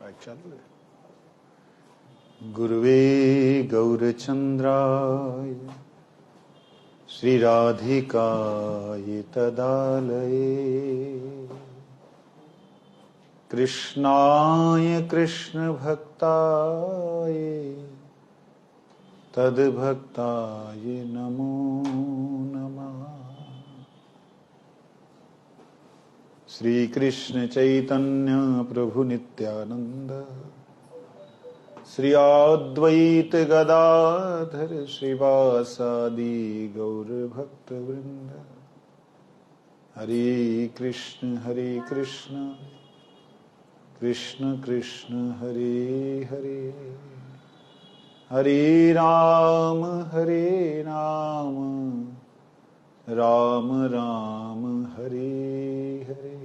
पाठ चालू है। गुरुवे गौरचंद्राय श्रीराधिकाय तदालये कृष्णाय कृष्णभक्ताय तद्भक्ताय नमो नमः। श्री कृष्ण चैतन्य प्रभु नित्यानंद श्री अद्वैत गदाधर श्रीवासादि गौर भक्त वृंद। हरे कृष्ण कृष्ण कृष्ण हरे हरे, हरे राम राम राम हरे हरे।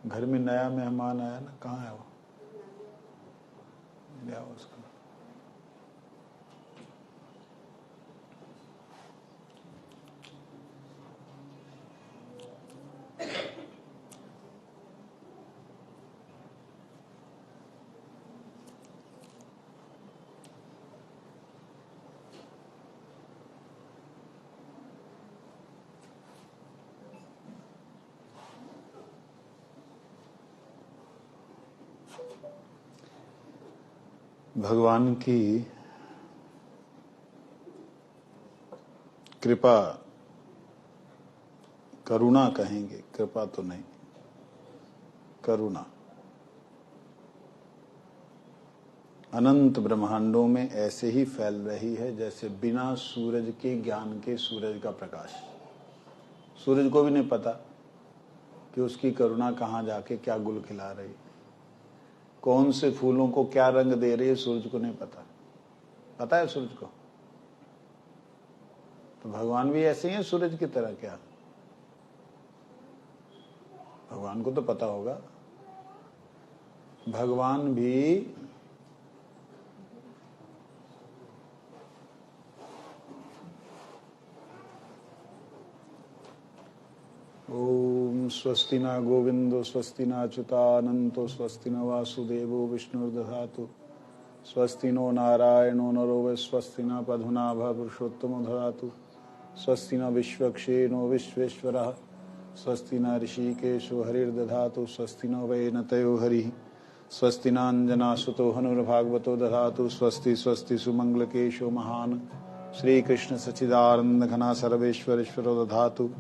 घर में नया मेहमान आया ना, कहाँ है वो? ले आओ उसको। भगवान की कृपा, करुणा कहेंगे, कृपा तो नहीं, करुणा अनंत ब्रह्मांडों में ऐसे ही फैल रही है जैसे बिना सूरज के ज्ञान के सूरज का प्रकाश। सूरज को भी नहीं पता कि उसकी करुणा कहाँ जाके क्या गुल खिला रही, कौन से फूलों को क्या रंग दे रही है, सूरज को नहीं पता। पता है सूरज को? तो भगवान भी ऐसे ही है सूरज की तरह क्या? भगवान को तो पता होगा। भगवान भी ओम स्वस्ति न गोविंदो स्वस्ति न अच्युतानंतो स्वस्ति न वासुदेवो विष्णुर्दधातु स्वस्ति नो नारायणो नरो वै स्वस्ति न पधुनाभः पुरुषोत्तमो दधातु स्वस्ति न विश्वक्षेनो विश्वेश्वरः स्वस्ति न ऋषिकेशो हरिर्दधातु स्वस्ति नो वै नतयो हरिः स्वस्ति नाञ्जनासुतो हनुर्भागवतो दधातु स्वस्ति स्वस्ति सुमंगलकेशो महान् श्रीकृष्ण सच्चिदानंद घना सर्वेश्वरेश्वरो दधातु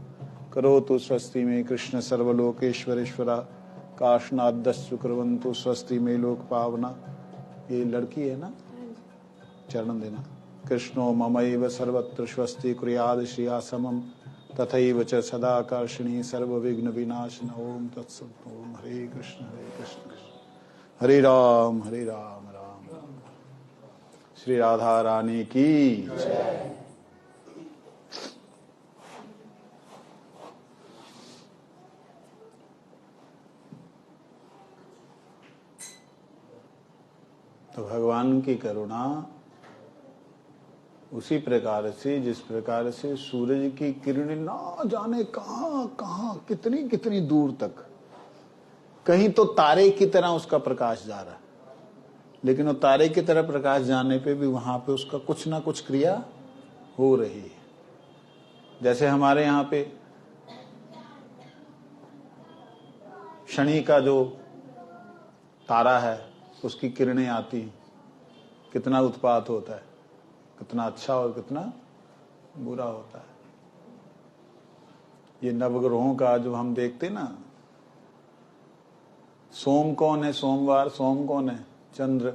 करोतु स्वस्ति में कृष्ण सर्वलोकेश्वरेश्वरा काशनादस्सु कुर्वन्तु स्वस्ति में लोक पावना। ये लड़की है ना, चरण देना। कृष्णो ममैव सर्वत्र स्वस्ति कुर्याद श्रिया समम तथैव च सदाकर्षिणी सर्वविघ्न विनाशन। ओम तत्सत्। ओम हरे कृष्ण हरे राम राम राम। श्री राधा रानी की जय। तो भगवान की करुणा उसी प्रकार से जिस प्रकार से सूरज की किरणें ना जाने कहां कहां कितनी कितनी दूर तक, कहीं तो तारे की तरह उसका प्रकाश जा रहा है, लेकिन वो तारे की तरह प्रकाश जाने पे भी वहां पे उसका कुछ ना कुछ क्रिया हो रही है। जैसे हमारे यहाँ पे शनि का जो तारा है उसकी किरणें आती, कितना उत्पात होता है, कितना अच्छा और कितना बुरा होता है। ये नवग्रहों का जो हम देखते ना, सोम कौन है? सोमवार सोम कौन है? चंद्र।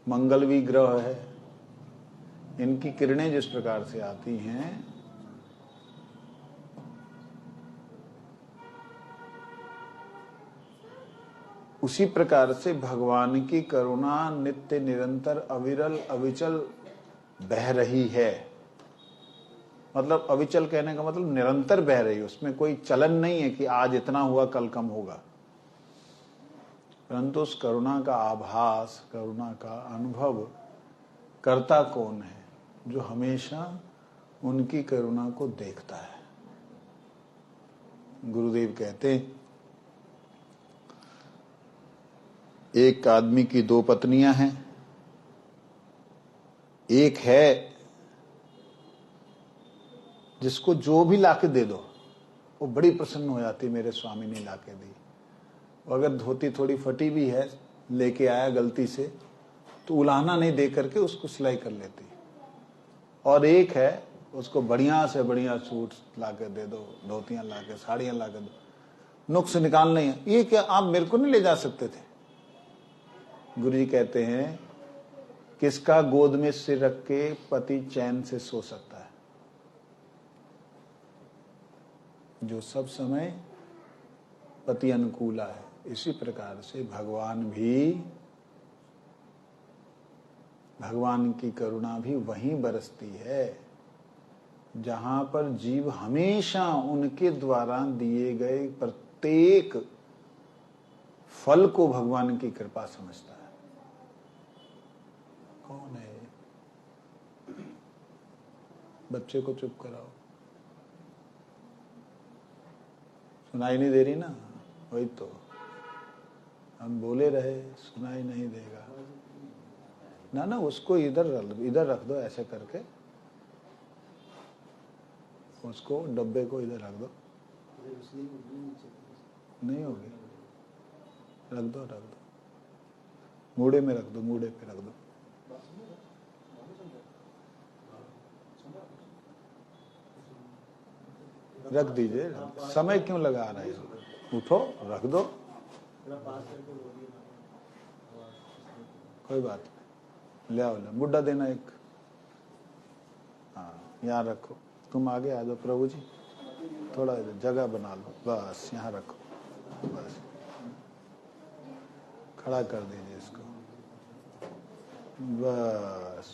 मंगल भी ग्रह है। इनकी किरणें जिस प्रकार से आती हैं, उसी प्रकार से भगवान की करुणा नित्य निरंतर अविरल अविचल बह रही है। मतलब अविचल कहने का मतलब निरंतर बह रही है, उसमें कोई चलन नहीं है कि आज इतना हुआ कल कम होगा। परंतु उस करुणा का आभास, करुणा का अनुभव करता कौन है? जो हमेशा उनकी करुणा को देखता है। गुरुदेव कहते हैं एक आदमी की 2 पत्नियां हैं, एक है जिसको जो भी लाके दे दो वो बड़ी प्रसन्न हो जाती, मेरे स्वामी ने लाके दी। अगर धोती थोड़ी फटी भी है, लेके आया गलती से, तो उलाहना नहीं दे करके उसको सिलाई कर लेती। और एक है, उसको बढ़िया से बढ़िया सूट लाके दे दो, धोतियां लाके, साड़ियां लाके दो, नुक्स निकाल नहीं है। ये क्या आप मेरे को नहीं ले जा सकते थे? गुरुजी कहते हैं, किसका गोद में सिर रख के पति चैन से सो सकता है? जो सब समय पति अनुकूला है। इसी प्रकार से भगवान की करुणा भी वहीं बरसती है जहां पर जीव हमेशा उनके द्वारा दिए गए प्रत्येक फल को भगवान की कृपा समझता है। कौन है? बच्चे को चुप कराओ। सुनाई नहीं दे रही ना? वही तो हम बोले रहे, सुनाई नहीं देगा ना। ना उसको इधर रख दो, ऐसे करके उसको डब्बे को इधर रख दो। नहीं होगी, रख दो मूढ़े में रख दो, मूढ़े पे रख दो। रख दीजिए, समय क्यों लगा रहे हो? उठो, रख दो, कोई बात नहीं। ले आओ, बुड्ढा देना एक। हाँ, यहाँ रखो। तुम आगे आ जाओ प्रभु जी, थोड़ा जगह बना लो, बस यहाँ रखो, बस खड़ा कर दीजिए इसको, बस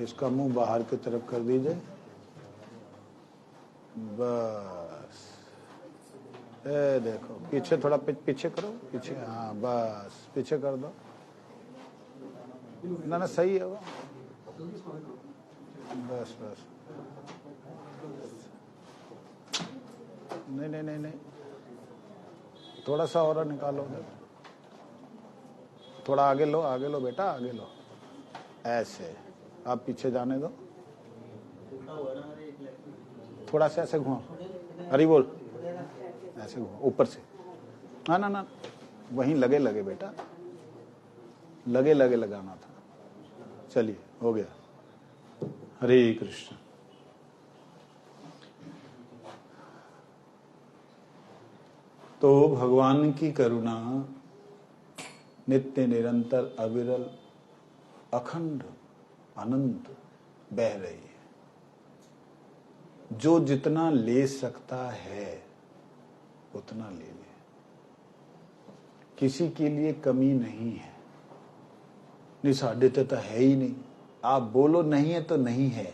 इसका मुंह बाहर की तरफ कर दीजिए, बस। ए देखो, पीछे थोड़ा पीछे करो, पीछे, हाँ बस पीछे कर दो। ना सही है वो, बस बस। नहीं, थोड़ा सा और निकालो, थोड़ा आगे लो बेटा, आगे लो, ऐसे। आप पीछे जाने दो, थोड़ा सा ऐसे घुमाओ, हरी बोल, ऐसे घुमाओ ऊपर से। ना, वहीं लगे बेटा, लगे लगाना था। चलिए, हो गया। हरे कृष्ण। तो भगवान की करुणा नित्य निरंतर अविरल अखंड अनंत बह रही है। जो जितना ले सकता है उतना ले ले, किसी के लिए कमी नहीं है। निसाध्यता तो है ही नहीं। आप बोलो नहीं है तो नहीं है।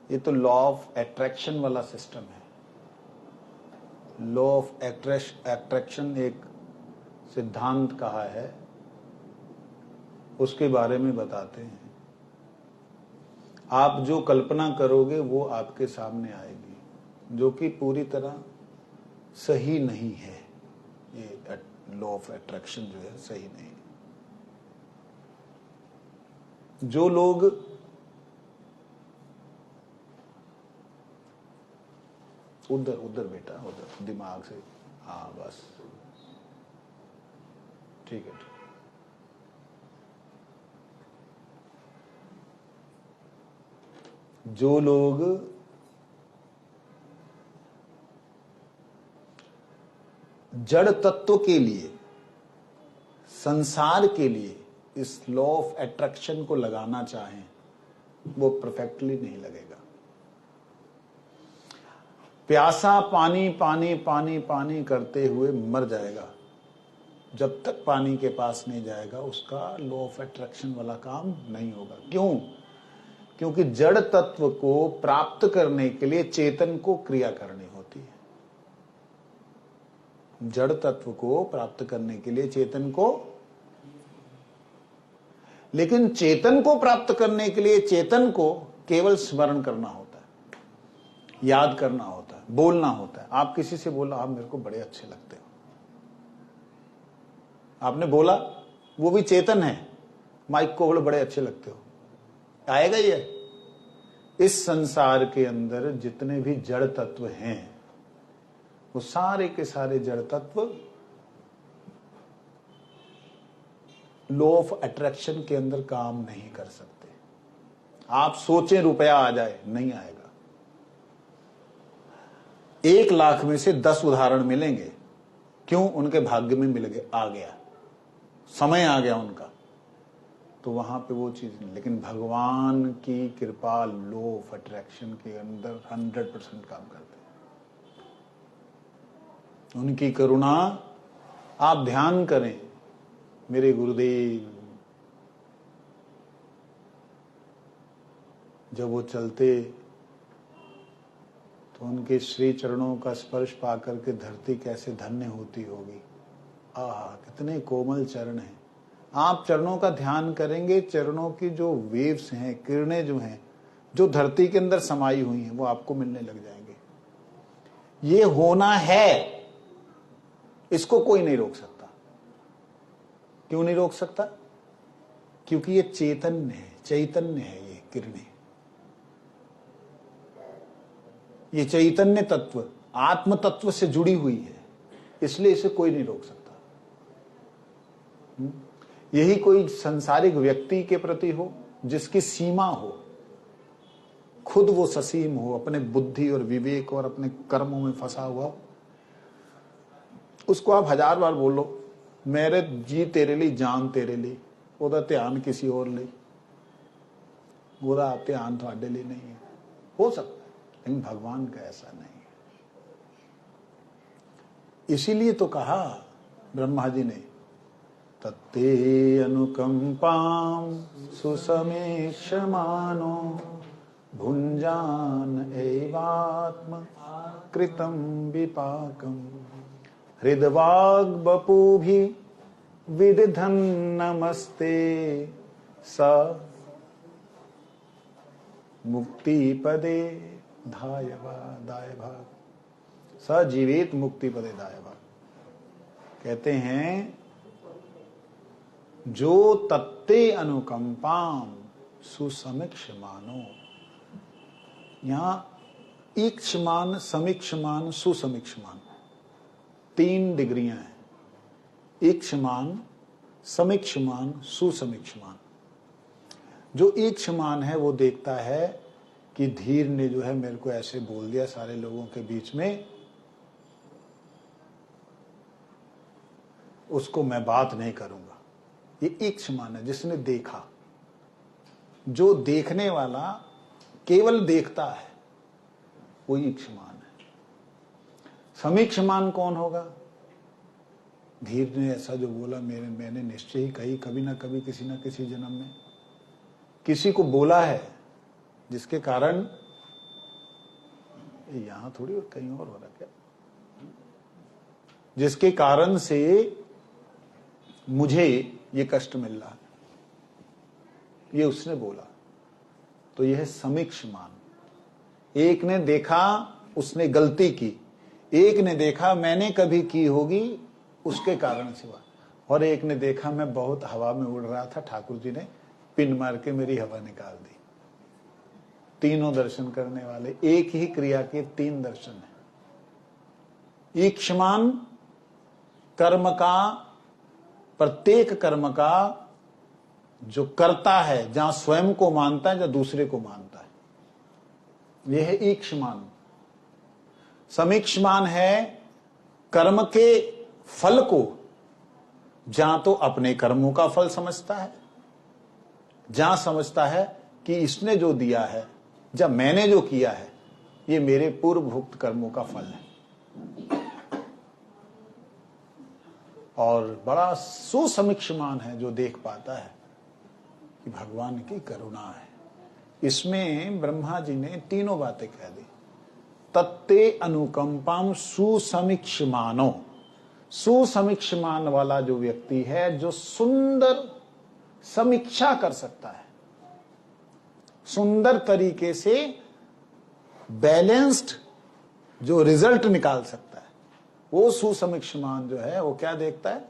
ये तो लॉ ऑफ अट्रैक्शन वाला सिस्टम है। लॉ ऑफ अट्रैक्शन एक सिद्धांत कहा है, उसके बारे में बताते हैं। आप जो कल्पना करोगे वो आपके सामने आएगी, जो कि पूरी तरह सही नहीं है। ये लॉ ऑफ अट्रैक्शन जो है सही नहीं है। जो लोग उधर बेटा, उधर दिमाग से, हाँ बस ठीक है। जो लोग जड़ तत्व के लिए, संसार के लिए इस लॉ ऑफ अट्रैक्शन को लगाना चाहें, वो परफेक्टली नहीं लगेगा। प्यासा पानी पानी पानी पानी करते हुए मर जाएगा। जब तक पानी के पास नहीं जाएगा उसका लॉ ऑफ अट्रैक्शन वाला काम नहीं होगा। क्यों? क्योंकि जड़ तत्व को प्राप्त करने के लिए चेतन को क्रिया करनी होती है। जड़ तत्व को प्राप्त करने के लिए चेतन को, लेकिन चेतन को प्राप्त करने के लिए चेतन को केवल स्मरण करना होता है, याद करना होता है, बोलना होता है। आप किसी से बोलो, आप मेरे को बड़े अच्छे लगते हो, आपने बोला, वो भी चेतन है, माइक को बोले बड़े अच्छे लगते हो, आएगा ये। इस संसार के अंदर जितने भी जड़ तत्व हैं, वो सारे के सारे जड़ तत्व लॉ ऑफ अट्रैक्शन के अंदर काम नहीं कर सकते। आप सोचें रुपया आ जाए, नहीं आएगा। 1 लाख में से 10 उदाहरण मिलेंगे, क्यों? उनके भाग्य में मिल गए, आ गया, समय आ गया उनका, तो वहां पे वो चीज नहीं। लेकिन भगवान की कृपा लॉ ऑफ अट्रैक्शन के अंदर 100% काम करते हैं। उनकी करुणा, आप ध्यान करें, मेरे गुरुदेव जब वो चलते तो उनके श्री चरणों का स्पर्श पाकर के धरती कैसे धन्य होती होगी। आह, कितने कोमल चरण हैं। आप चरणों का ध्यान करेंगे, चरणों की जो वेव्स हैं, किरणें जो हैं, जो धरती के अंदर समाई हुई हैं, वो आपको मिलने लग जाएंगे। ये होना है, इसको कोई नहीं रोक सकता। क्यों नहीं रोक सकता? क्योंकि ये चैतन्य है, चैतन्य है। ये किरणें, ये चैतन्य तत्व आत्म तत्व से जुड़ी हुई है, इसलिए इसे कोई नहीं रोक सकता। यही कोई संसारिक व्यक्ति के प्रति हो जिसकी सीमा हो, खुद वो ससीम हो, अपने बुद्धि और विवेक और अपने कर्मों में फंसा हुआ, उसको आप 1000 बार बोलो, मेरे जी तेरे लिए, जान तेरे लिए, ਉਹਦਾ ध्यान किसी और लिए, ਉਹਦਾ ध्यान ਤੁਹਾਡੇ लिए नहीं है। हो सकता है, लेकिन भगवान का ऐसा नहीं है। इसीलिए तो कहा ब्रह्मा जी ने, तत्ते अनुकंपाम सुसमीक्षमानो भुंजान एवात्म कृतम विपाकम हृदवाग बपूभि विदधन नमस्ते स मुक्ति पदे दाय भाग स जीवित मुक्ति पदे दाय भाग। कहते हैं जो तत्ते अनुकंपाम सुसमीक्षमानो, यहां ईक्षमान, समीक्षमान, सुसमीक्षमान 3 डिग्रियां हैं। ईक्षमान, समीक्षमान, सुसमीक्षमान। जो ईक्षमान है वो देखता है कि धीर ने जो है मेरे को ऐसे बोल दिया सारे लोगों के बीच में, उसको मैं बात नहीं करूंगा। ये ईक्षमान है, जिसने देखा। जो देखने वाला केवल देखता है, वो ईक्षमान है। समीक्षमान कौन होगा? धीर ने ऐसा जो बोला, मैंने निश्चय ही कही, कभी ना कभी किसी ना किसी जन्म में किसी को बोला है, जिसके कारण यहां थोड़ी और कहीं और हो रहा क्या, जिसके कारण से मुझे ये कष्ट मिल रहा है, ये उसने बोला। तो यह है समीक्षमान। एक ने देखा उसने गलती की, एक ने देखा मैंने कभी की होगी उसके कारण से हुआ, और एक ने देखा मैं बहुत हवा में उड़ रहा था, ठाकुर जी ने पिन मार के मेरी हवा निकाल दी। तीनों दर्शन करने वाले, एक ही क्रिया के 3 दर्शन हैं। ईक्षमान कर्म का, प्रत्येक कर्म का जो करता है, जहां स्वयं को मानता है, जहां दूसरे को मानता है, यह है ईक्षमान। समीक्षमान है कर्म के फल को, जहां तो अपने कर्मों का फल समझता है, जहां समझता है कि इसने जो दिया है, जब मैंने जो किया है, ये मेरे पूर्वभुक्त कर्मों का फल है। और बड़ा सुसमीक्षमान है जो देख पाता है कि भगवान की करुणा है। इसमें ब्रह्मा जी ने 3 बातें कह दी। तत्ते अनुकंपाम सुसमीक्षमानो, सुसमीक्षमान वाला जो व्यक्ति है, जो सुंदर समीक्षा कर सकता है, सुंदर तरीके से बैलेंस्ड जो रिजल्ट निकाल सकता है, वो सुसमीक्षमान जो है, वो क्या देखता है?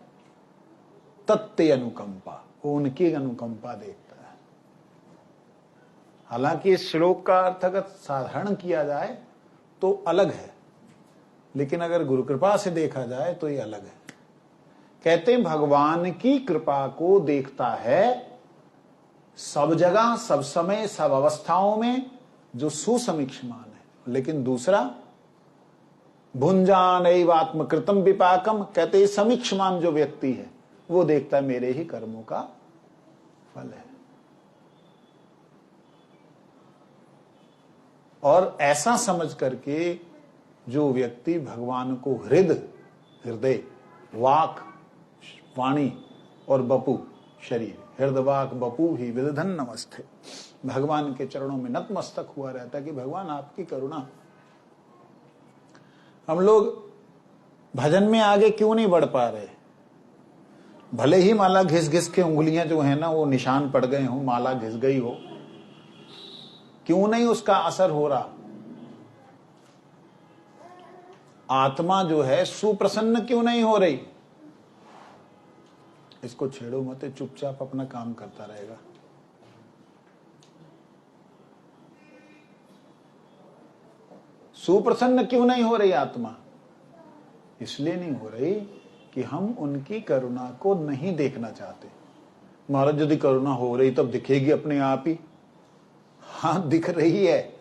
तत्ते अनुकंपा, वो उनकी अनुकंपा देखता है। हालांकि इस श्लोक का अर्थ अगर साधारण किया जाए तो अलग है, लेकिन अगर गुरु कृपा से देखा जाए तो ये अलग है। कहते हैं भगवान की कृपा को देखता है सब जगह, सब समय, सब अवस्थाओं में, जो सुसमीक्षमान है। लेकिन दूसरा भुंजान आत्मकृतम विपाकम, कहते हैं समीक्षमान जो व्यक्ति है वो देखता है मेरे ही कर्मों का फल है। और ऐसा समझ करके जो व्यक्ति भगवान को हृदय, वाक, वाणी और बपू शरीर, हृदय वाक बपू ही विदधन नमस्ते, भगवान के चरणों में नतमस्तक हुआ रहता है कि भगवान आपकी करुणा। हम लोग भजन में आगे क्यों नहीं बढ़ पा रहे? भले ही माला घिस घिस के उंगलियां जो है ना वो निशान पड़ गए हो, माला घिस गई हो, क्यों नहीं उसका असर हो रहा? आत्मा जो है सुप्रसन्न क्यों नहीं हो रही? इसको छेड़ो मत, चुपचाप अपना काम करता रहेगा। सुप्रसन्न क्यों नहीं हो रही आत्मा? इसलिए नहीं हो रही कि हम उनकी करुणा को नहीं देखना चाहते। महाराज यदि करुणा हो रही तब दिखेगी अपने आप ही। हाँ, दिख रही है।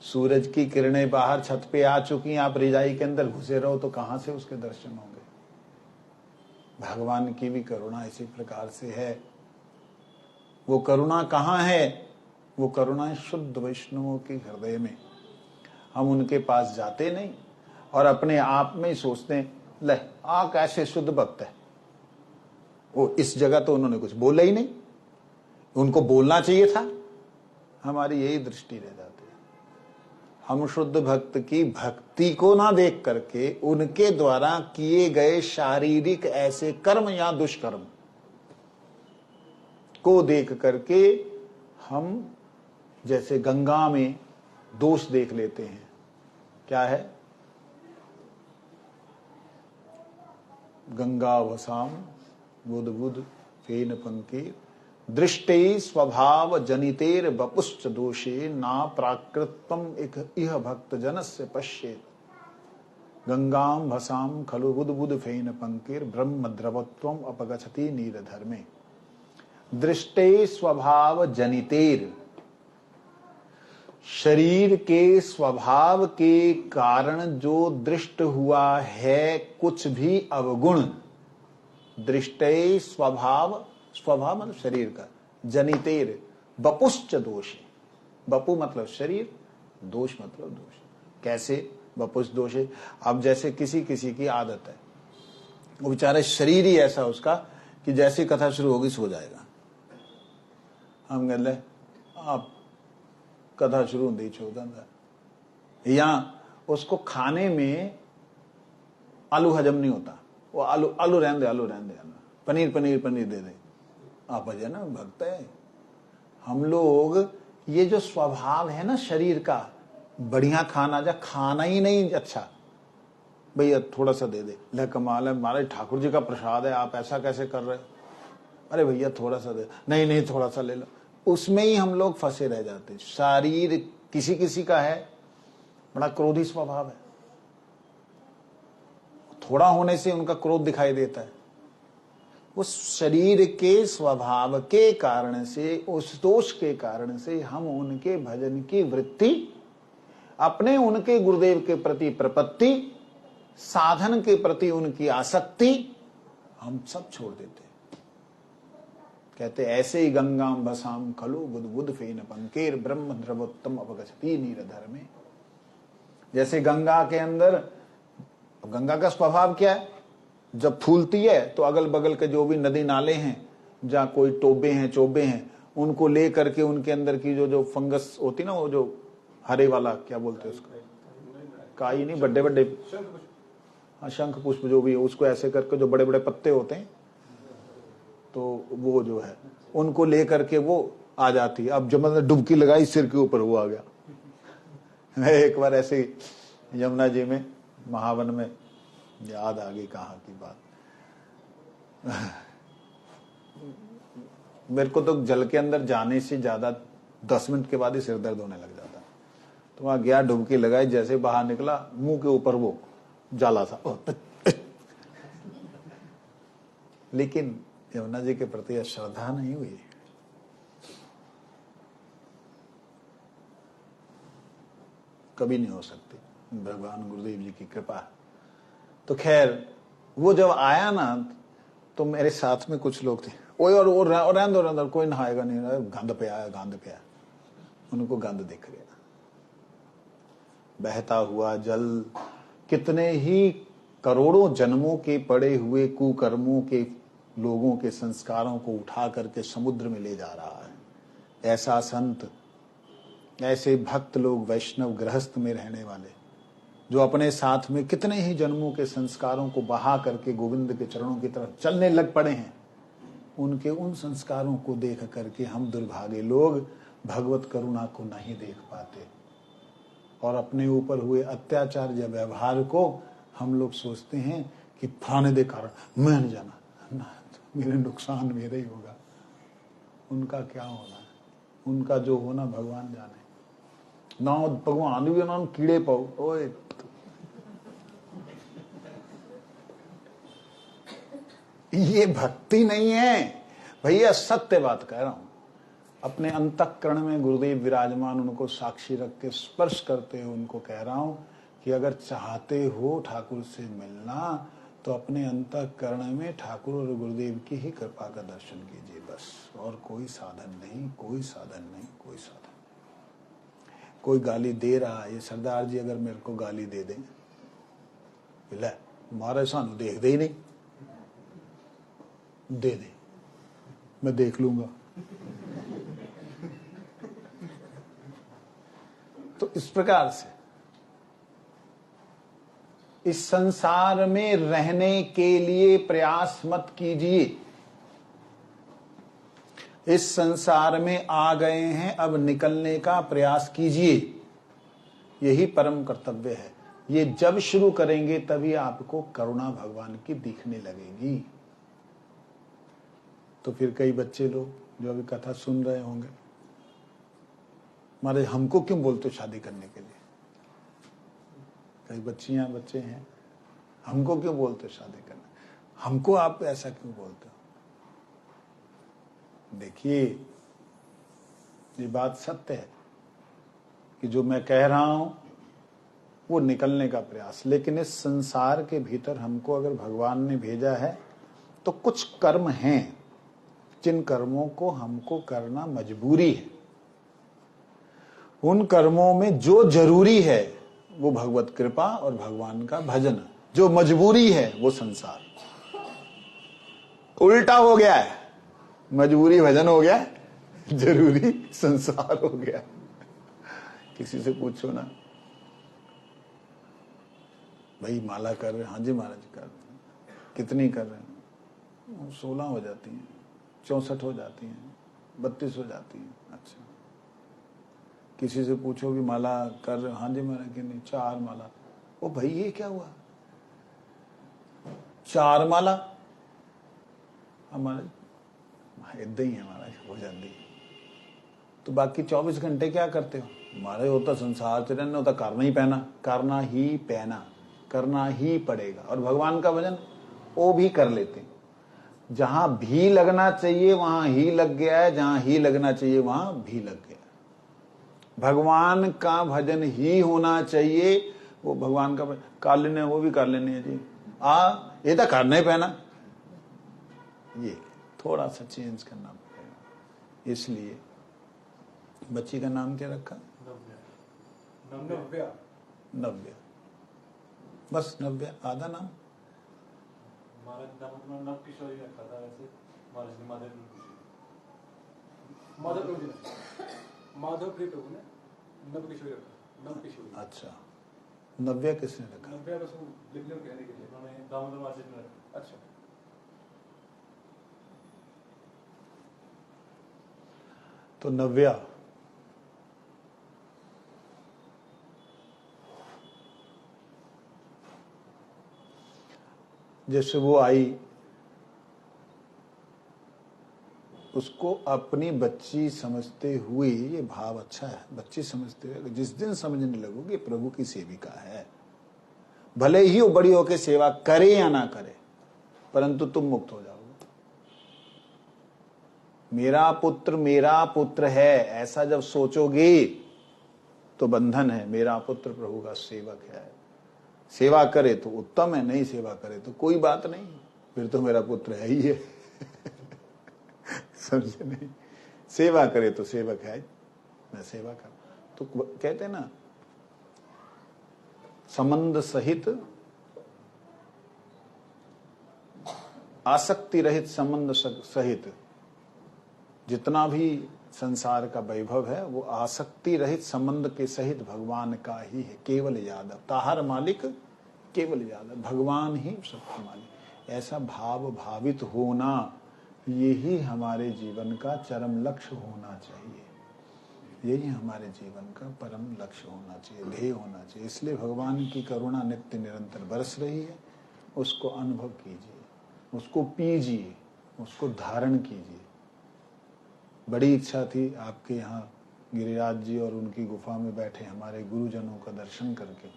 सूरज की किरणें बाहर छत पे आ चुकी हैं, आप रजाई के अंदर घुसे रहो तो कहां से उसके दर्शन होंगे? भगवान की भी करुणा इसी प्रकार से है। वो करुणा कहाँ है? वो करुणा शुद्ध वैष्णवों के हृदय में। हम उनके पास जाते नहीं और अपने आप में ही सोचते हैं ले आ कैसे शुद्ध भक्त है। वो इस जगह तो उन्होंने कुछ बोला ही नहीं, उनको बोलना चाहिए था। हमारी यही दृष्टि रह जाती है। हम शुद्ध भक्त की भक्ति को ना देख करके उनके द्वारा किए गए शारीरिक ऐसे कर्म या दुष्कर्म को देख करके हम जैसे गंगा में दोष देख लेते हैं। क्या है? गंगा वसाम बुध बुध फेन पंके दृष्टे स्वभाव जनितेर बपुश्च दोषे ना प्राकृतम इह भक्त जनस्य पश्येत गंगाम भसाम खलु बुध बुध फेन पंकेर ब्रह्म द्रवत्वम अपगछति नीरधर्मे। दृष्टे स्वभाव जनितेर, शरीर के स्वभाव के कारण जो दृष्ट हुआ है कुछ भी अवगुण, दृष्टे स्वभाव, स्वभाव मतलब शरीर का, जनितेर बपुश्च दोष, बपु मतलब शरीर, दोष मतलब दोष। कैसे बपुश्च दोष है? अब जैसे किसी किसी की आदत है, वो बेचारे शरीर ही ऐसा उसका कि जैसी कथा शुरू होगी सो जाएगा। हम कह ले आप कथा शुरू होती छोड़ता, या उसको खाने में आलू हजम नहीं होता, वो आलू रहने दे, आलू रहने दे, पनीर पनीर पनीर दे दे। आप है ना भक्त है। हम लोग ये जो स्वभाव है ना शरीर का, बढ़िया खाना जा खाना ही नहीं अच्छा, भैया थोड़ा सा दे दे, ले कमाल है हमारे ठाकुर जी का प्रसाद है, आप ऐसा कैसे कर रहे हो? अरे भैया थोड़ा सा दे, नहीं नहीं थोड़ा सा ले लो। उसमें ही हम लोग फंसे रह जाते। शरीर किसी किसी का है बड़ा क्रोधी स्वभाव है, थोड़ा होने से उनका क्रोध दिखाई देता है। उस शरीर के स्वभाव के कारण से, उस दोष के कारण से हम उनके भजन की वृत्ति, अपने उनके गुरुदेव के प्रति प्रपत्ति, साधन के प्रति उनकी आसक्ति, हम सब छोड़ देते। कहते ऐसे ही गंगाम भसाम खलु बुध बुध फेन पंकेर ब्रह्म द्रवोत्तम अपगछति नीरधर्मे। जैसे गंगा के अंदर, गंगा का स्वभाव क्या है? जब फूलती है तो अगल बगल के जो भी नदी नाले हैं, जहाँ कोई टोबे हैं चोबे हैं, उनको ले करके उनके अंदर की जो जो फंगस होती ना, वो जो हरे वाला क्या बोलते हैं उसको, काई नहीं, बड़े बड़े शंख पुष्प जो भी है, उसको ऐसे करके जो बड़े बड़े पत्ते होते हैं, तो वो जो है उनको ले करके वो आ जाती है। अब जब मैंने डुबकी लगाई सिर के ऊपर वो आ गया। मैं एक बार ऐसे यमुना जी में महावन में, याद आ गई कहाँ की बात, मेरे को तो जल के अंदर जाने से ज्यादा 10 मिनट के बाद ही सिर दर्द होने लग जाता। तो वहां गया, डुबकी लगाई, जैसे बाहर निकला मुंह के ऊपर वो जाला था। लेकिन यमुना जी के प्रति श्रद्धा नहीं हुई, कभी नहीं हो सकती, भगवान गुरुदेव जी की कृपा। तो खैर वो जब आया ना तो मेरे साथ में कुछ लोग थे, और रहने दो कोई नहाएगा नहीं, गंद पे आया, गंद पे आया। उनको गंद दिख गया, बहता हुआ जल कितने ही करोड़ों जन्मों के पड़े हुए कुकर्मों के लोगों के संस्कारों को उठा करके समुद्र में ले जा रहा है। ऐसा संत, ऐसे भक्त लोग, वैष्णव गृहस्थ में रहने वाले, जो अपने साथ में कितने ही जन्मों के संस्कारों को बहा करके गोविंद के चरणों की तरफ चलने लग पड़े हैं, उनके उन संस्कारों को देख करके हम दुर्भागे लोग भगवत करुणा को नहीं देख पाते, और अपने ऊपर हुए अत्याचार या व्यवहार को हम लोग सोचते हैं कि फलाने दे कारण मैं नहीं जाना, ना तो मेरे नुकसान मेरा ही होगा। उनका क्या होना है, उनका जो होना भगवान जाने। ना भगवान भी ना कीड़े पाओ, ओए ये भक्ति नहीं है भैया, सत्य बात कह रहा हूं। अपने अंतःकरण में गुरुदेव विराजमान, उनको साक्षी रख के स्पर्श करते हुए उनको कह रहा हूं कि अगर चाहते हो ठाकुर से मिलना तो अपने अंतःकरण में ठाकुर और गुरुदेव की ही कृपा का दर्शन कीजिए, बस। और कोई साधन नहीं, कोई साधन नहीं, कोई साधन। कोई गाली दे रहा है, ये सरदार जी अगर मेरे को गाली दे दें, ले मारे सानू देख दे ही नहीं, दे दे, मैं देख लूंगा। तो इस प्रकार से इस संसार में रहने के लिए प्रयास मत कीजिए। इस संसार में आ गए हैं, अब निकलने का प्रयास कीजिए, यही परम कर्तव्य है। ये जब शुरू करेंगे तभी आपको करुणा भगवान की दिखने लगेगी। तो फिर कई बच्चे लोग जो अभी कथा सुन रहे होंगे, मारे हमको क्यों बोलते हो शादी करने के लिए? कई बच्चियां बच्चे हैं, हमको क्यों बोलते हो शादी करने, हमको आप ऐसा क्यों बोलते हो? देखिए, ये बात सत्य है कि जो मैं कह रहा हूं वो निकलने का प्रयास, लेकिन इस संसार के भीतर हमको अगर भगवान ने भेजा है तो कुछ कर्म हैं जिन कर्मों को हमको करना मजबूरी है। उन कर्मों में जो जरूरी है वो भगवत कृपा और भगवान का भजन, जो मजबूरी है वो संसार। उल्टा हो गया है, मजबूरी भजन हो गया, जरूरी संसार हो गया। किसी से पूछो ना, भाई माला कर रहे? हाँ जी महाराज कर रहे हैं। कितनी कर रहे हैं? 16 हो जाती हैं, 64 हो जाती हैं, 32 हो जाती हैं। अच्छा, किसी से पूछो भी माला कर रहे हो? हाँ जी महाराज। कि नहीं, 4 माला। ओ भाई ये क्या हुआ, 4 माला? हमारे इदा ही है महाराज, हो जाती है। तो बाकी 24 घंटे क्या करते हो? हमारे होता संसार से रहना होता, करना ही पैना, करना ही पैना, करना ही पड़ेगा। और भगवान का भजन वो भी कर लेते हैं। जहां भी लगना चाहिए वहां ही लग गया है, जहां ही लगना चाहिए वहां भी लग गया। भगवान का भजन ही होना चाहिए, वो भगवान का भजन कर लेने, वो भी कर लेने है जी। ये तो करना ही पैना, ये थोड़ा सा चेंज करना पड़ेगा। इसलिए बच्ची का नाम क्या रखा? नव्या। नव्या, बस नव्या, आधा नाम? नव किशोरी रखा था वैसे, माधव प्रिय प्रभु ने नव किशोरी रखा, नव किशोरी। अच्छा, नव्या किसने रखा? नव्या बस लिखने में कहने के लिए उन्होंने दामोदर मासिक में रखा। अच्छा, तो नव्या जैसे वो आई उसको अपनी बच्ची समझते हुए, ये भाव अच्छा है, बच्ची समझते हुए जिस दिन समझने लगोगे प्रभु की सेविका है, भले ही वो बड़ी होकर सेवा करे या ना करे, परंतु तुम मुक्त हो जाओगे। मेरा पुत्र है ऐसा जब सोचोगे तो बंधन है। मेरा पुत्र प्रभु का सेवक है, सेवा करे तो उत्तम है, नहीं सेवा करे तो कोई बात नहीं, फिर तो मेरा पुत्र है ही है। समझे नहीं? सेवा करे तो सेवक है, मैं सेवा कर। तो कहते हैं ना, संबंध सहित, आसक्ति रहित संबंध सहित जितना भी संसार का वैभव है वो आसक्ति रहित संबंध के सहित भगवान का ही है। केवल यादव ताहर मालिक, केवल यादव, भगवान ही सबका मालिक। ऐसा भाव भावित होना, यही हमारे जीवन का चरम लक्ष्य होना चाहिए। यही हमारे जीवन का परम लक्ष्य होना चाहिए, ध्येय होना चाहिए। इसलिए भगवान की करुणा नित्य निरंतर बरस रही है। उसको अनुभव कीजिए, उसको पीजिए, उसको धारण कीजिए। बड़ी इच्छा थी आपके यहाँ गिरिराज जी और उनकी गुफा में बैठे हमारे गुरुजनों का दर्शन करके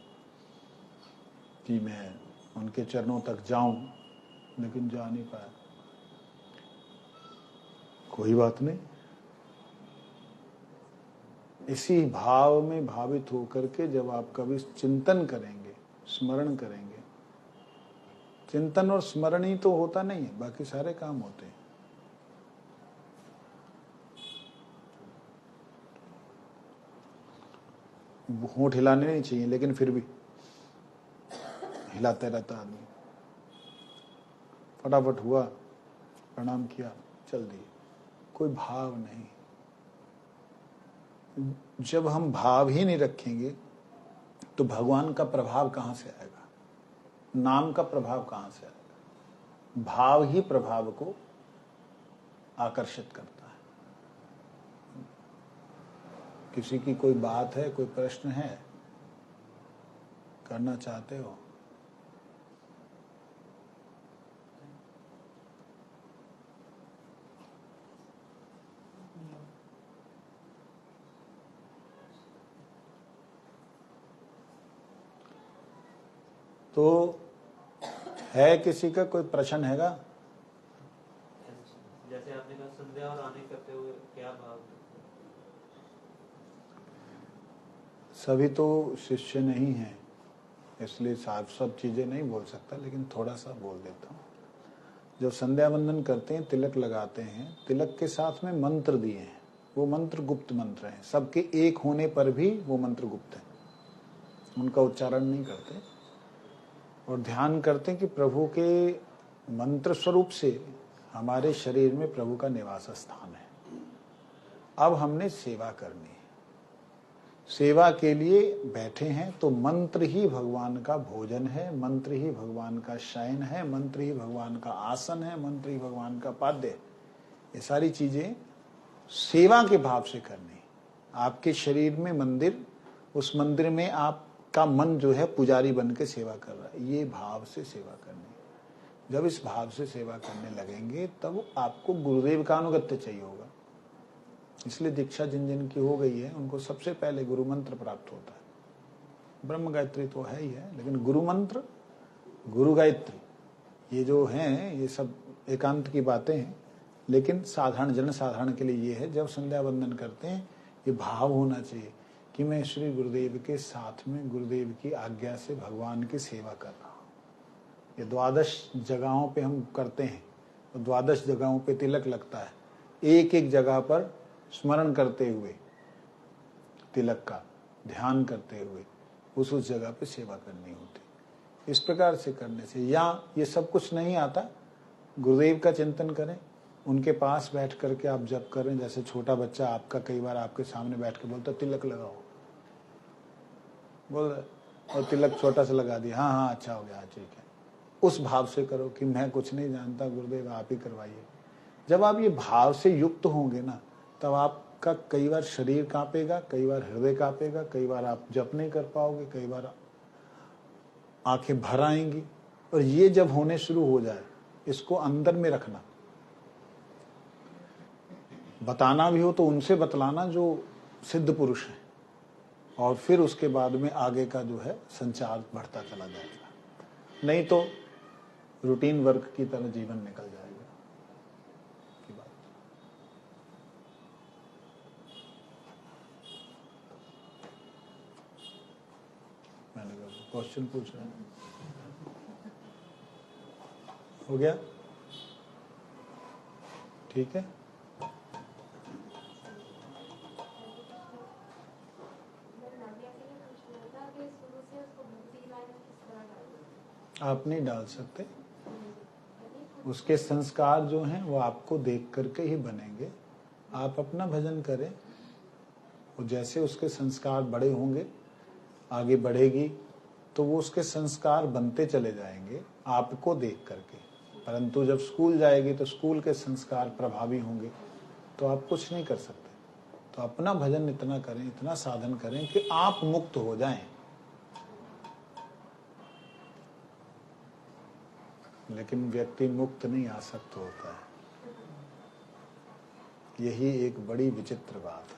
कि मैं उनके चरणों तक जाऊं, लेकिन जा नहीं पाया। कोई बात नहीं, इसी भाव में भावित होकर के जब आप कभी चिंतन करेंगे, स्मरण करेंगे, चिंतन और स्मरण ही तो होता नहीं है, बाकी सारे काम होते हैं। होंठ हिलाने नहीं चाहिए, लेकिन फिर भी हिलाते रहता आदमी। फटाफट हुआ, प्रणाम किया, चल दिए, कोई भाव नहीं। जब हम भाव ही नहीं रखेंगे तो भगवान का प्रभाव कहां से आएगा, नाम का प्रभाव कहां से आएगा। भाव ही प्रभाव को आकर्षित करता है। किसी की कोई बात है, कोई प्रश्न है, करना चाहते हो, तो है किसी का कोई प्रश्न हैगा? जैसे आपने कहा संध्या और आने करते हुए क्या भाव? सभी तो शिष्य नहीं है, इसलिए सब चीजें नहीं बोल सकता, लेकिन थोड़ा सा बोल देता हूँ। जब संध्या वंदन करते हैं, तिलक लगाते हैं, तिलक के साथ में मंत्र दिए हैं, वो मंत्र गुप्त मंत्र हैं। सबके एक होने पर भी वो मंत्र गुप्त है, उनका उच्चारण नहीं करते और ध्यान करते हैं कि प्रभु के मंत्र स्वरूप से हमारे शरीर में प्रभु का निवास स्थान है। अब हमने सेवा करनी है, सेवा के लिए बैठे हैं, तो मंत्र ही भगवान का भोजन है, मंत्र ही भगवान का शयन है, मंत्र ही भगवान का आसन है, मंत्र ही भगवान का पाद्य है। ये सारी चीजें सेवा के भाव से करनी। आपके शरीर में मंदिर, उस मंदिर में आपका मन जो है पुजारी बन के सेवा कर रहा है, ये भाव से सेवा करनी। जब इस भाव से सेवा करने लगेंगे तब आपको गुरुदेव का अनुगत्य चाहिए होगा। इसलिए दीक्षा जिन जिन की हो गई है उनको सबसे पहले गुरु मंत्र प्राप्त होता है। ब्रह्म गायत्री तो है ही है, लेकिन गुरु मंत्र, गुरु गायत्री, ये जो हैं ये सब एकांत की बातें हैं, लेकिन साधारण जन साधारण के लिए ये है, जब संध्या वंदन करते हैं ये भाव होना चाहिए कि मैं श्री गुरुदेव के साथ में गुरुदेव की आज्ञा से भगवान की सेवा कर रहा हूँ। ये 12 जगहों पे हम करते हैं, तो 12 जगहों पे तिलक लगता है। एक एक जगह पर स्मरण करते हुए, तिलक का ध्यान करते हुए उस जगह पे सेवा करनी होती। इस प्रकार से करने से, या ये सब कुछ नहीं आता, गुरुदेव का चिंतन करें, उनके पास बैठ करके आप जप करें। जैसे छोटा बच्चा आपका कई बार आपके सामने बैठ के बोलता तिलक लगाओ, बोल रहे और तिलक छोटा सा लगा दिया, हाँ हाँ अच्छा हो गया, ठीक है। उस भाव से करो कि मैं कुछ नहीं जानता, गुरुदेव आप ही करवाइए। जब आप ये भाव से युक्त होंगे ना, तब आपका कई बार शरीर कांपेगा, कई बार हृदय कांपेगा, कई बार आप जप नहीं कर पाओगे, कई बार आंखें भर आएंगी। और ये जब होने शुरू हो जाए, इसको अंदर में रखना। बताना भी हो तो उनसे बतलाना जो सिद्ध पुरुष है, और फिर उसके बाद में आगे का जो है संचार बढ़ता चला जाएगा। नहीं तो रूटीन वर्क की तरह जीवन निकल जाएगा की बात। मैंने कहा क्वेश्चन पूछ रहे हैं, हो गया? ठीक है। आप नहीं डाल सकते, उसके संस्कार जो हैं वो आपको देख करके ही बनेंगे। आप अपना भजन करें, और जैसे उसके संस्कार बड़े होंगे, आगे बढ़ेगी, तो वो उसके संस्कार बनते चले जाएंगे आपको देख करके। परंतु जब स्कूल जाएगी तो स्कूल के संस्कार प्रभावी होंगे, तो आप कुछ नहीं कर सकते। तो अपना भजन इतना करें, इतना साधन करें कि आप मुक्त हो जाएं। लेकिन व्यक्ति मुक्त नहीं आसक्त होता है, यही एक बड़ी विचित्र बात है।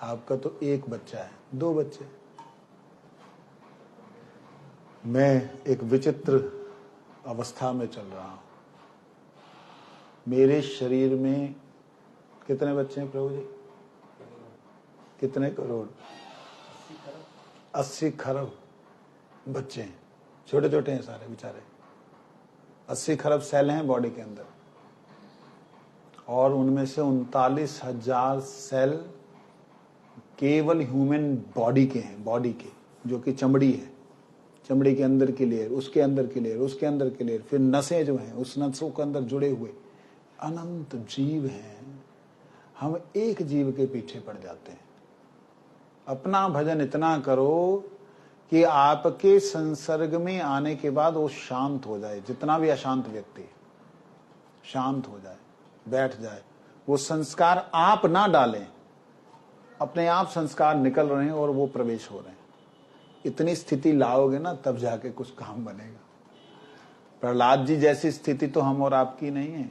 आपका तो एक बच्चा है, 2 बच्चे। मैं एक विचित्र अवस्था में चल रहा हूं। मेरे शरीर में कितने बच्चे हैं प्रभु जी? कितने करोड़? 80 खरब बच्चे हैं, छोटे छोटे हैं सारे बेचारे। 80 खरब सेल हैं बॉडी के अंदर, और उनमें से 39,000 सेल केवल ह्यूमन बॉडी के हैं, बॉडी के, जो कि चमड़ी है, चमड़ी के अंदर की लेयर, उसके अंदर की लेयर, उसके अंदर की लेयर, फिर नसें जो हैं, उस नसों के अंदर जुड़े हुए अनंत जीव हैं। हम एक जीव के पीछे पड़ जाते हैं। अपना भजन इतना करो कि आपके संसर्ग में आने के बाद वो शांत हो जाए। जितना भी अशांत व्यक्ति शांत हो जाए, बैठ जाए। वो संस्कार आप ना डालें, अपने आप संस्कार निकल रहे हैं और वो प्रवेश हो रहे हैं। इतनी स्थिति लाओगे ना, तब जाके कुछ काम बनेगा। प्रहलाद जी जैसी स्थिति तो हम और आपकी नहीं है।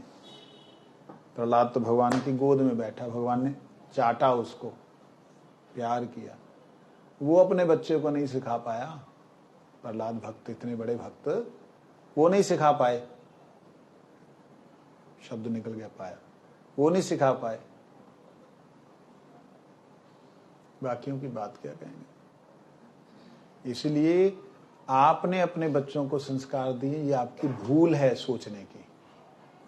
प्रहलाद तो भगवान की गोद में बैठा, भगवान ने चाटा उसको, प्यार किया। वो अपने बच्चे को नहीं सिखा पाया। प्रहलाद भक्त, इतने बड़े भक्त, वो नहीं सिखा पाए। शब्द निकल गया पाया, वो नहीं सिखा पाए। बाकियों की बात क्या कहेंगे। इसलिए आपने अपने बच्चों को संस्कार दिए, ये आपकी भूल है सोचने की।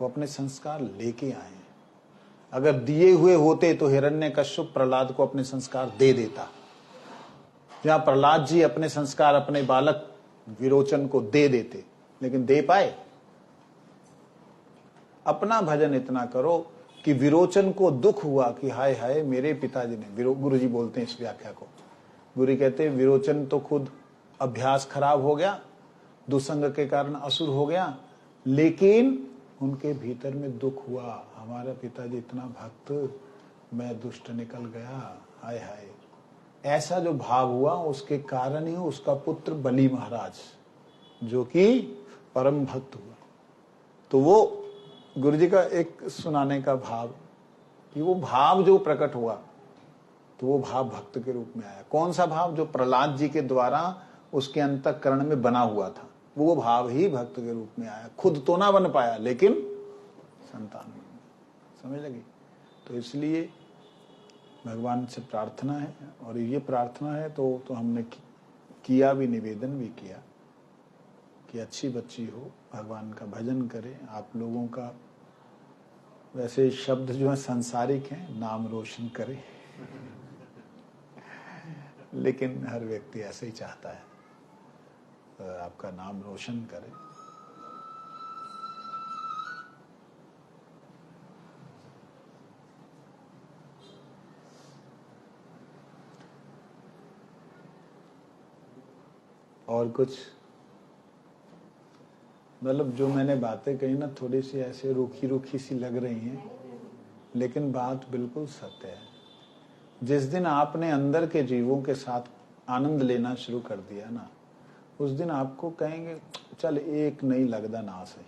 वो अपने संस्कार लेके आए हैं। अगर दिए हुए होते तो हिरण्यकश्यप प्रहलाद को अपने संस्कार दे देता। जहां प्रहलाद जी अपने संस्कार अपने बालक विरोचन को दे देते, लेकिन दे पाए? अपना भजन इतना करो कि विरोचन को दुख हुआ कि हाय हाय मेरे पिताजी ने, गुरु जी बोलते हैं इस व्याख्या को। गुरु कहते हैं विरोचन तो खुद अभ्यास खराब हो गया, दुसंग के कारण असुर हो गया, लेकिन उनके भीतर में दुख हुआ, हमारा पिताजी इतना भक्त, मैं दुष्ट निकल गया, हाय हाय। ऐसा जो भाव हुआ, उसके कारण ही उसका पुत्र बलि महाराज, जो कि परम भक्त हुआ। तो वो गुरु जी का एक सुनाने का भाव, कि वो भाव जो प्रकट हुआ, तो वो भाव भक्त के रूप में आया। कौन सा भाव? जो प्रहलाद जी के द्वारा उसके अंतःकरण में बना हुआ था, वो भाव ही भक्त के रूप में आया। खुद तो ना बन पाया, लेकिन संतान बन गया। समझ लगी? तो इसलिए भगवान से प्रार्थना है, और ये प्रार्थना है तो हमने किया भी, निवेदन भी किया कि अच्छी बच्ची हो, भगवान का भजन करे। आप लोगों का वैसे शब्द जो है सांसारिक हैं, नाम रोशन करे, लेकिन हर व्यक्ति ऐसे ही चाहता है, तो आपका नाम रोशन करे। और कुछ? मतलब जो मैंने बातें कही ना, थोड़ी सी ऐसे रूखी रूखी सी लग रही हैं, लेकिन बात बिल्कुल सत्य है। जिस दिन आपने अंदर के जीवों के साथ आनंद लेना शुरू कर दिया ना, उस दिन आपको कहेंगे चल एक नहीं लगता ना से,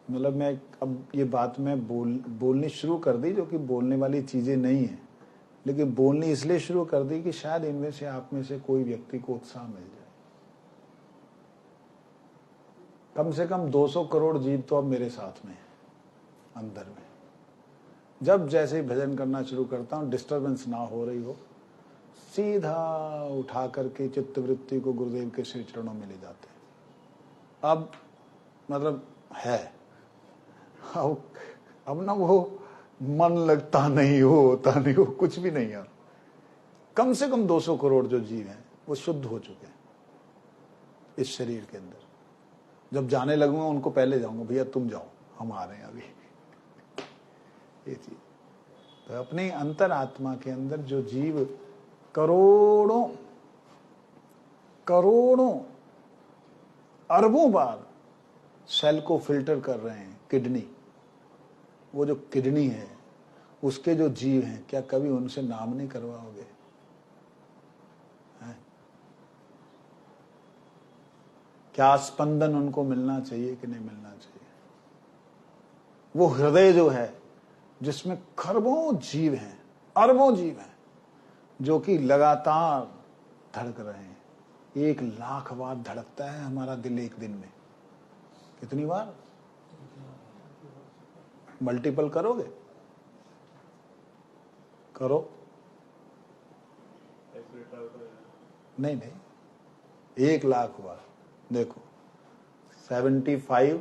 मतलब मैं अब ये बात मैं बोलनी शुरू कर दी, जो कि बोलने वाली चीजें नहीं है, लेकिन बोलनी इसलिए शुरू कर दी कि शायद इनमें से आप में से कोई व्यक्ति को उत्साह मिल जाए। कम से कम 200 करोड़ जीव तो अब मेरे साथ में है, अंदर में। जब जैसे ही भजन करना शुरू करता हूं, डिस्टरबेंस ना हो रही हो, सीधा उठा करके चित्तवृत्ति को गुरुदेव के श्री चरणों में ले जाते हैं। अब मतलब है, अब ना वो मन लगता नहीं हो, होता नहीं हो, कुछ भी नहीं है। कम से कम 200 करोड़ जो जीव हैं वो शुद्ध हो चुके हैं इस शरीर के अंदर। जब जाने लगूंगा उनको पहले जाऊंगा, भैया तुम जाओ, हम आ रहे हैं अभी। ये चीज तो अपने अंतर आत्मा के अंदर जो जीव करोड़ों करोड़ों अरबों बार सेल को फिल्टर कर रहे हैं, किडनी, वो जो किडनी है उसके जो जीव हैं, क्या कभी उनसे नाम नहीं करवाओगे? क्या स्पंदन उनको मिलना चाहिए कि नहीं मिलना चाहिए? वो हृदय जो है जिसमें खरबों जीव हैं, अरबों जीव हैं, जो कि लगातार धड़क रहे हैं। 1 लाख बार धड़कता है हमारा दिल एक दिन में। कितनी बार? मल्टीपल करोगे? करो। नहीं नहीं, 1 लाख बार। देखो 75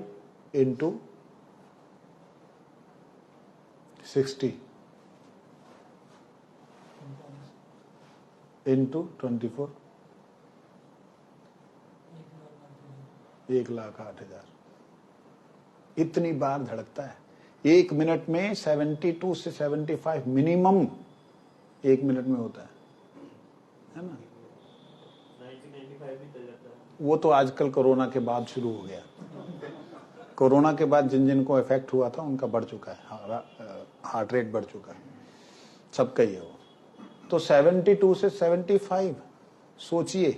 इंटू 60 इंटू 24, 1,08,000। इतनी बार धड़कता है 1 मिनट में। 72 से 75 मिनिमम 1 मिनट में होता है ना? 1995 भी चल जाता है। वो तो आजकल कोरोना के बाद शुरू हो गया। कोरोना के बाद जिन जिन को इफेक्ट हुआ था उनका बढ़ चुका है, हार्ट रेट बढ़ चुका है, सबका ही है वो। तो 72 से 75 सोचिए,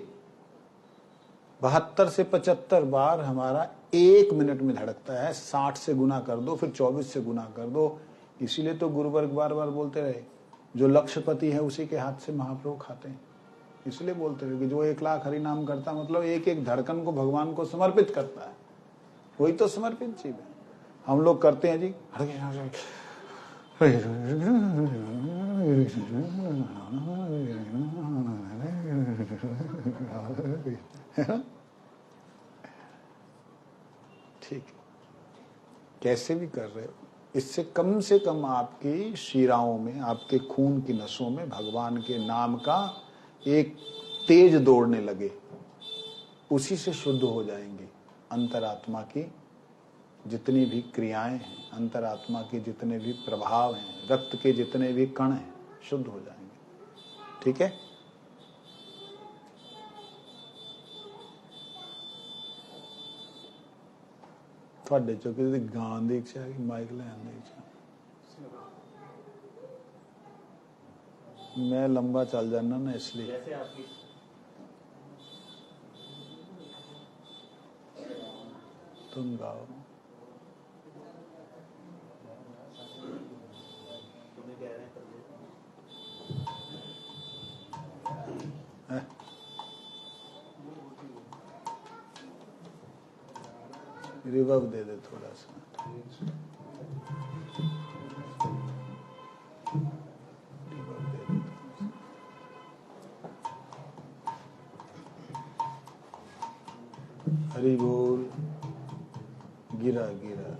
72 से 75 बार हमारा 1 मिनट में धड़कता है। 60 से गुना कर दो, फिर 24 से गुना कर दो। इसीलिए तो गुरुवर्ग बार बार बोलते रहे, जो लक्षपति है उसी के हाथ से महाप्रभु खाते हैं। इसलिए बोलते रहे कि जो 1 लाख हरि नाम करता, मतलब एक एक धड़कन को भगवान को समर्पित करता है, वही तो समर्पित जीव है। हम लोग करते हैं जी, ठीक है, कैसे भी कर रहे हो, इससे कम से कम आपकी शिराओं में, आपके खून की नसों में भगवान के नाम का एक तेज दौड़ने लगे, उसी से शुद्ध हो जाएंगी अंतरात्मा की जितनी भी क्रियाएं हैं, अंतरात्मा के जितने भी प्रभाव हैं, रक्त के जितने भी कण हैं, शुद्ध हो जाएंगे। ठीक है? ਤੁਹਾਡੇ ਚੋਂ ਕਿਸੇ ਦੀ ਗਾਂ ਦੀ ਇੱਛਾ ਹੈ ਕਿ ਮਾਈਕ ਲੈਣ ਦੀ ਇੱਛਾ? मैं लंबा चल जाना ना, इसलिए। जैसे आपकी तुम गाओ। तुम्हें कह रहे हैं कर हैं? रिवर्ब दे दे थोड़ा सा। हरि बोल, गिरा गिरा,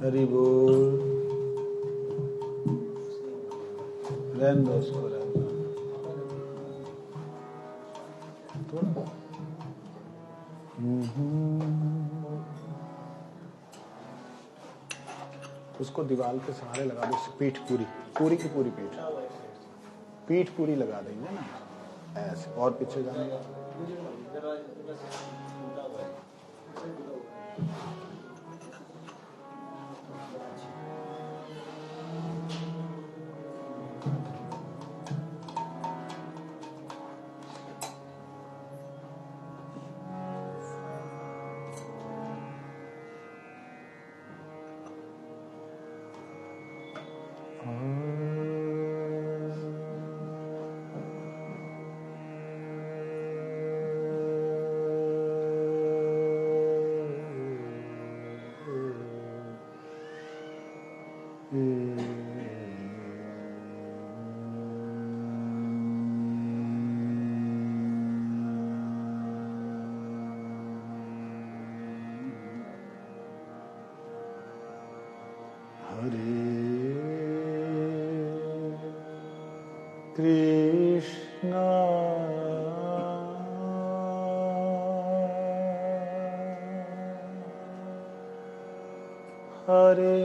हरि बोल, रहने दो उसको, रहने दो थोड़ा। उसको दीवार के सहारे लगा दो, पीठ पूरी पूरी की पूरी पीठ पूरी लगा देंगे ना, ऐसे। और पीछे जाएंगे, Krishna Hare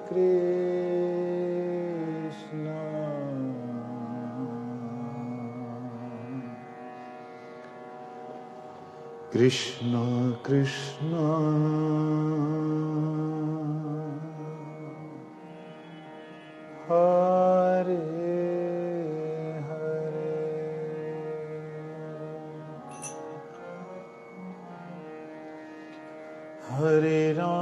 Krishna Krishna Krishna Hare Hare Hare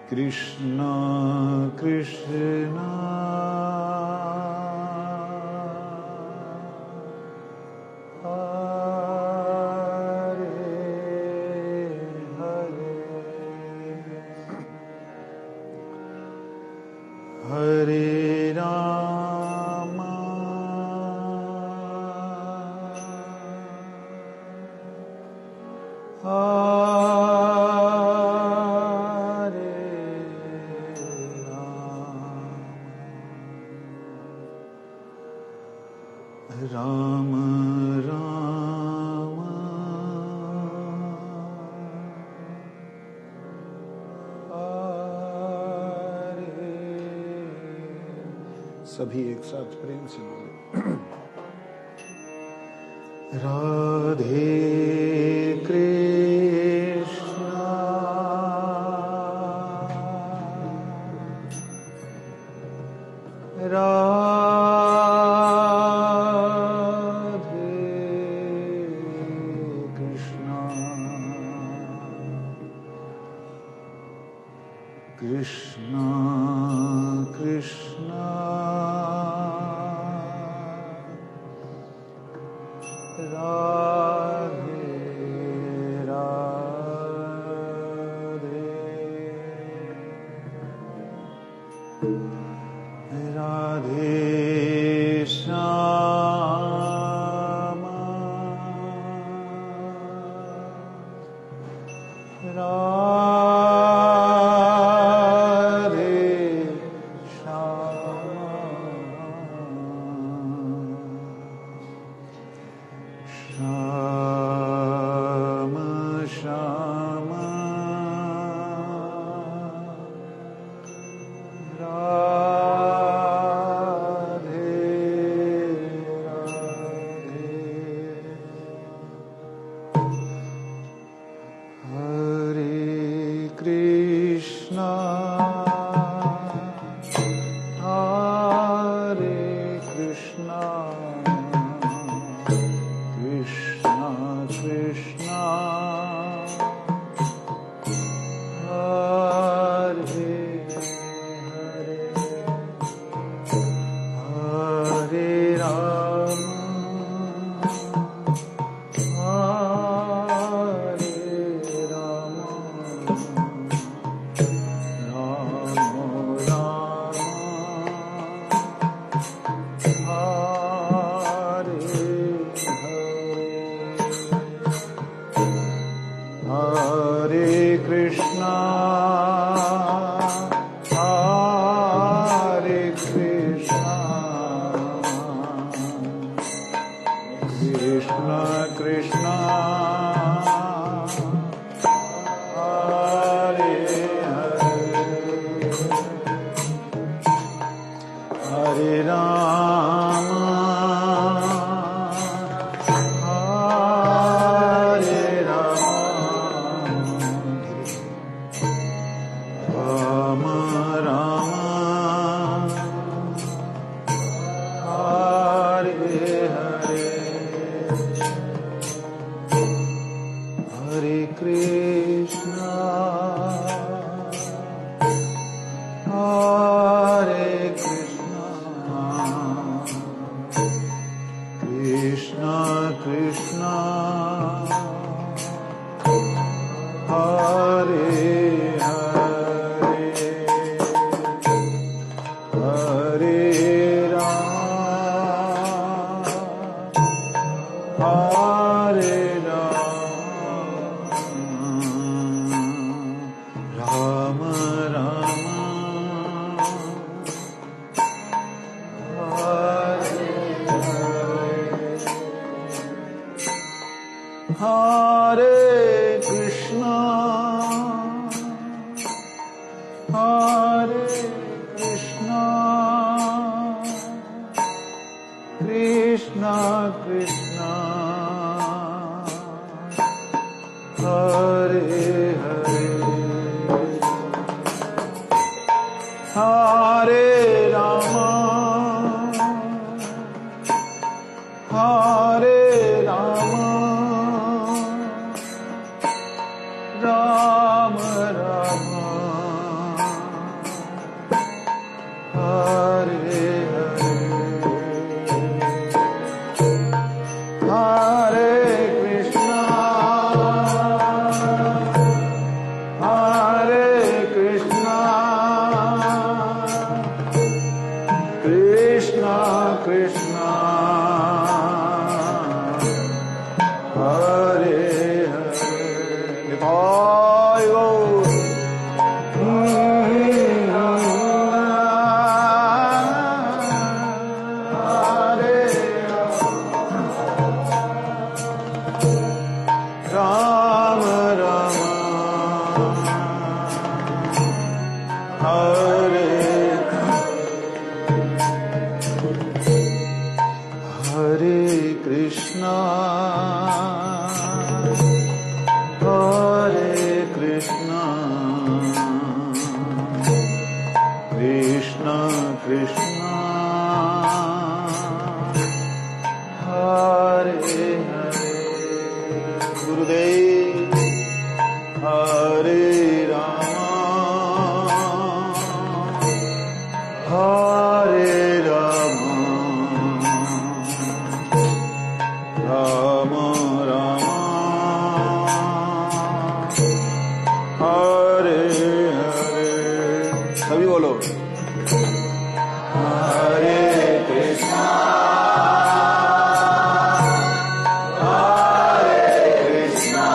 Krishna Krishna Hare Hare Hare Rama Ram Ram Hare सभी एक साथ प्रेम से बोले Radhe Krishna Krishna Krishna Radhe Radhe Radhe Shama Krishna Hare Hare Hare Ram Hare Ram Ram Ram Hare Krishna Hare Krishna Krishna Krishna Hare Hare Hare Rama Hare Rama Rama Rama Hare Hare Hare Krishna Hare Krishna Krishna Krishna Hare Hare Nitai Gaur Hare Rama Rama Hare Hare Krishna Hare Krishna Krishna Krishna Hare Hare Gurudev Hare Rama Hare Rama Rama Rama Hare Hare सभी बोलो Hare Krishna Hare Krishna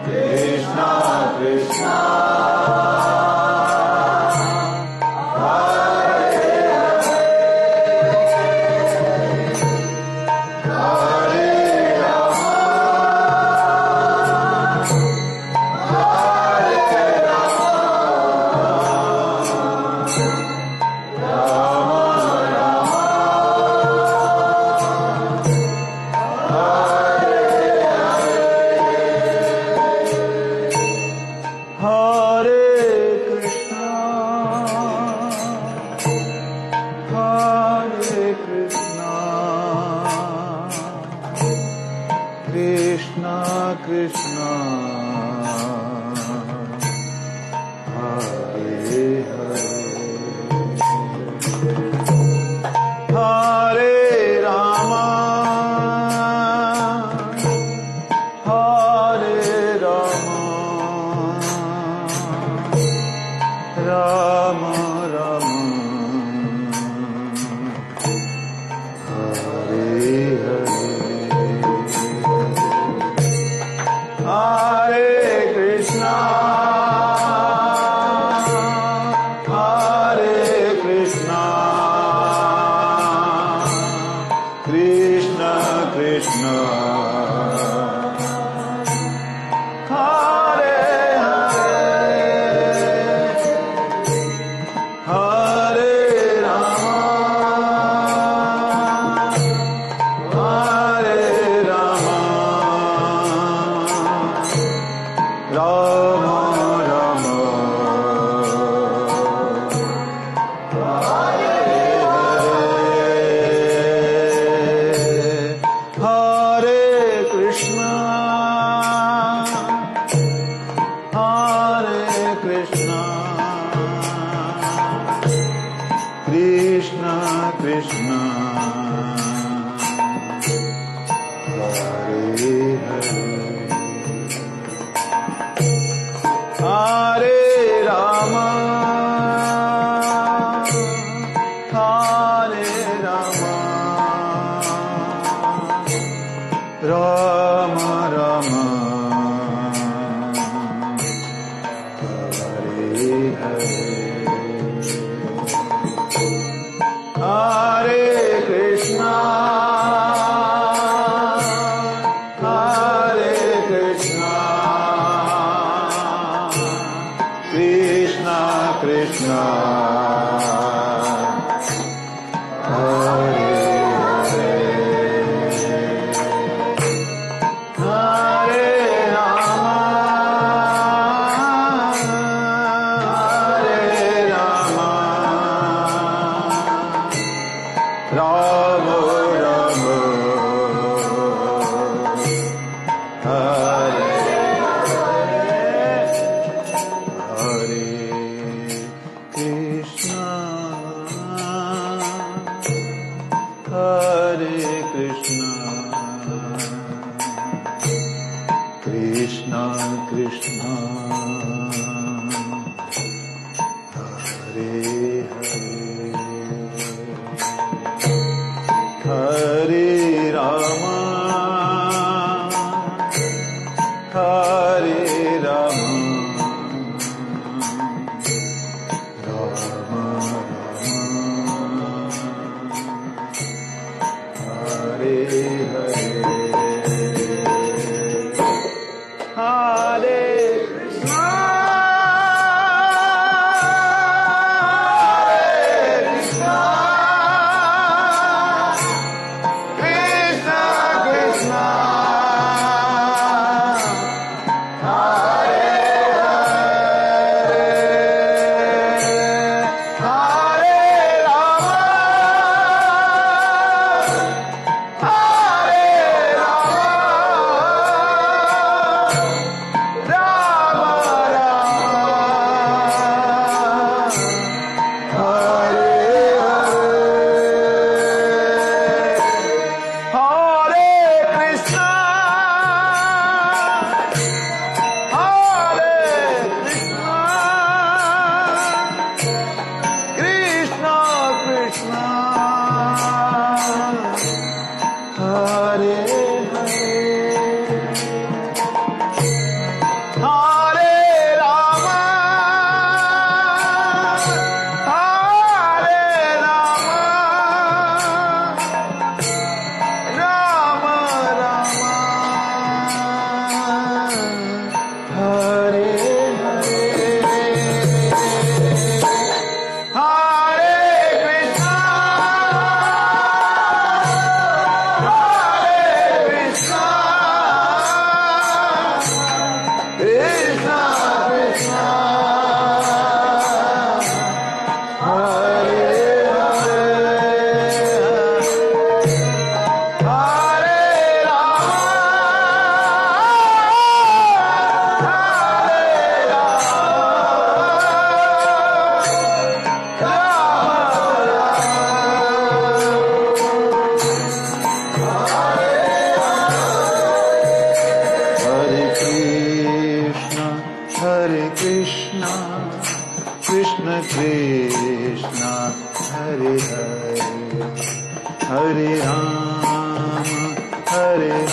Krishna Krishna Krishna Hare Hare Hare Rama Hare Rama Rama Rama Hare Hare Hare Krishna Krishna, Hare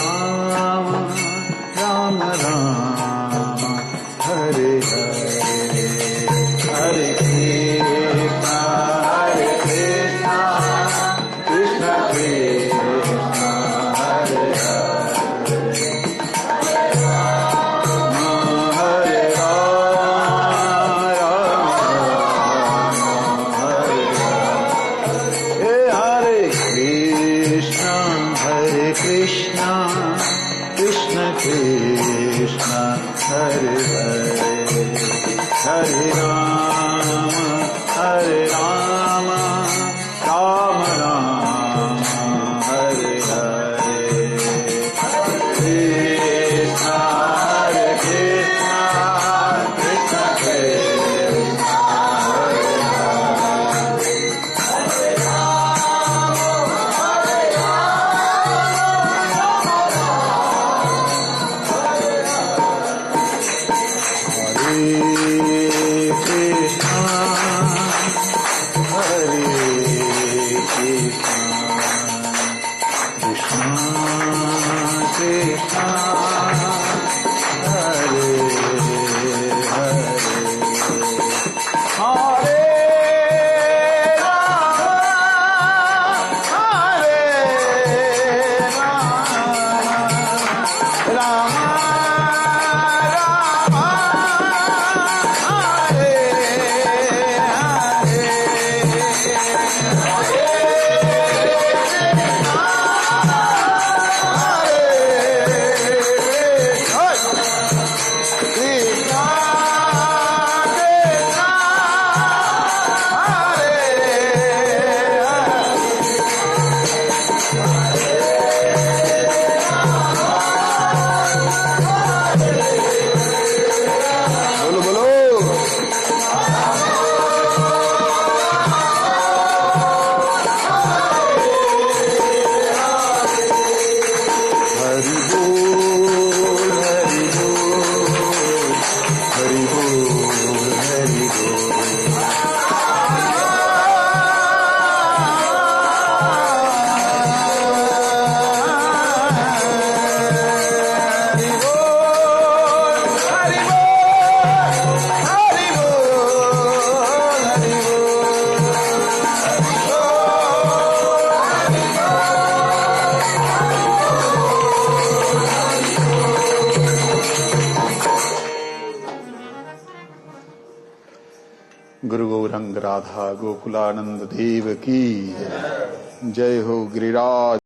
गुरु गौरंग राधा गोकुलानंद देव की जय हो गिरिराज।